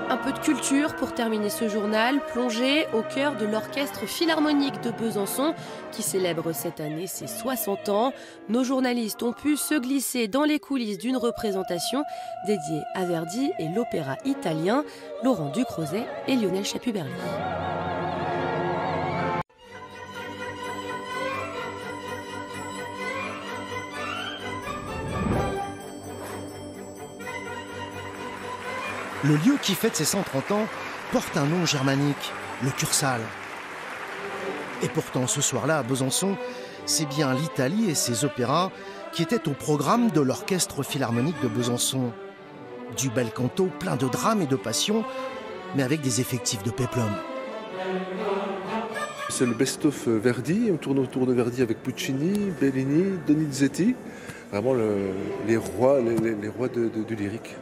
Un peu de culture pour terminer ce journal, plongé au cœur de l'Orchestre Philharmonique de Besançon qui célèbre cette année ses 60 ans. Nos journalistes ont pu se glisser dans les coulisses d'une représentation dédiée à Verdi et l'opéra italien. Laurent Ducrozet et Lionel Chaput-Berly. Le lieu qui fête ses 130 ans porte un nom germanique, le Kursaal. Et pourtant, ce soir-là, à Besançon, c'est bien l'Italie et ses opéras qui étaient au programme de l'Orchestre Philharmonique de Besançon. Du bel canto plein de drame et de passion, mais avec des effectifs de péplum. C'est le best-of Verdi, on tourne autour de Verdi avec Puccini, Bellini, Donizetti, vraiment les rois du lyrique.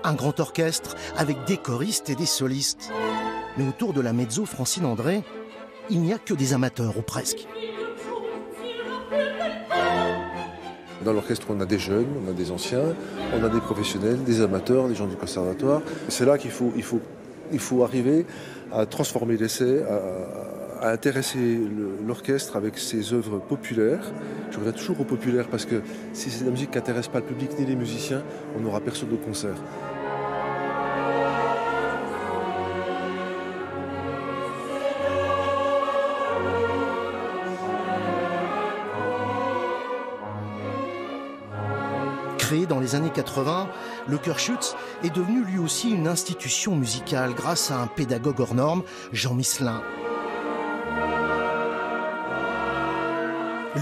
Un grand orchestre avec des choristes et des solistes. Mais autour de la mezzo Francine André, il n'y a que des amateurs, ou presque. Dans l'orchestre, on a des jeunes, on a des anciens, on a des professionnels, des amateurs, des gens du conservatoire. C'est là qu'il faut arriver à transformer l'essai, à intéresser l'orchestre avec ses œuvres populaires. Je reviens toujours au populaire parce que si c'est de la musique qui n'intéresse pas le public ni les musiciens, on n'aura personne au concert. Créé dans les années 80, le Chœur-Schütz est devenu lui aussi une institution musicale grâce à un pédagogue hors norme, Jean Misselin.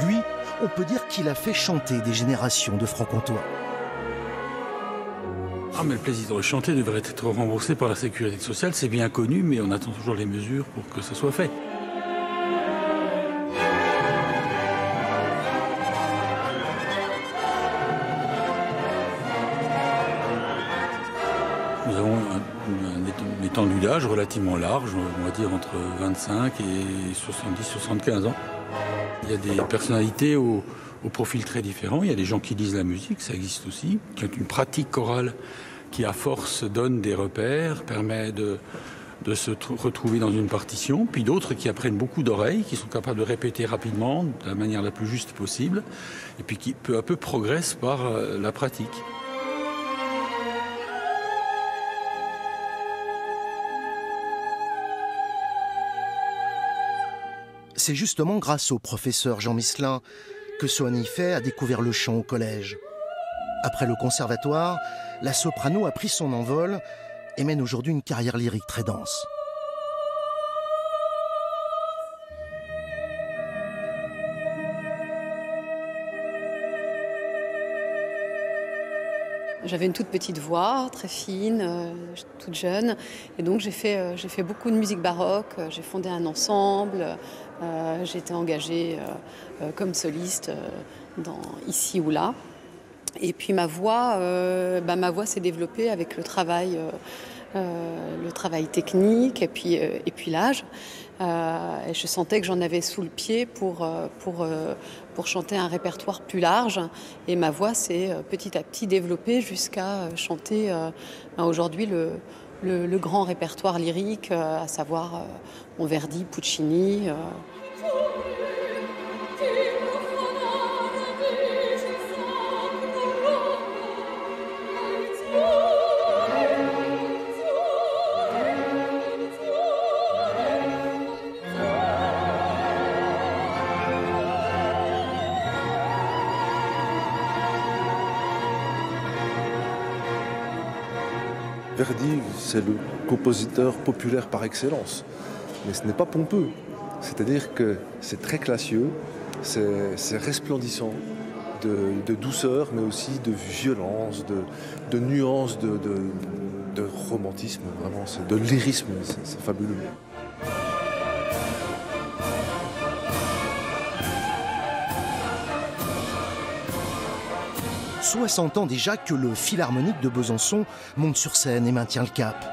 Lui, on peut dire qu'il a fait chanter des générations de francs-comtois. Ah, mais le plaisir de chanter devrait être remboursé par la sécurité sociale, c'est bien connu, mais on attend toujours les mesures pour que ce soit fait. Nous avons un étendue d'âge relativement large, on va dire entre 25 et 70-75 ans. Il y a des personnalités au profil très différent. Il y a des gens qui lisent la musique, ça existe aussi, qui ont une pratique chorale qui, à force, donne des repères, permet de se retrouver dans une partition. Puis d'autres qui apprennent beaucoup d'oreilles, qui sont capables de répéter rapidement, de la manière la plus juste possible, et puis qui, peu à peu, progressent par la pratique. C'est justement grâce au professeur Jean Misselin que Soani Fay a découvert le chant au collège. Après le conservatoire, la soprano a pris son envol et mène aujourd'hui une carrière lyrique très dense. J'avais une toute petite voix, très fine, toute jeune, et donc j'ai fait beaucoup de musique baroque, j'ai fondé un ensemble, j'ai été engagée comme soliste ici ou là. Et puis ma voix s'est développée avec le travail technique et puis l'âge. Et je sentais que j'en avais sous le pied pour chanter un répertoire plus large. Et ma voix s'est petit à petit développée jusqu'à chanter aujourd'hui le grand répertoire lyrique, à savoir Verdi, Puccini. Verdi, c'est le compositeur populaire par excellence. Mais ce n'est pas pompeux. C'est-à-dire que c'est très classieux, c'est resplendissant de douceur, mais aussi de violence, de nuances, de romantisme, vraiment, de lyrisme, c'est fabuleux. 60 ans déjà que le Philharmonique de Besançon monte sur scène et maintient le cap.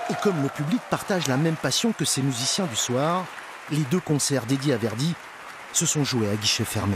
Et comme le public partage la même passion que ces musiciens du soir, les 2 concerts dédiés à Verdi se sont joués à guichet fermé.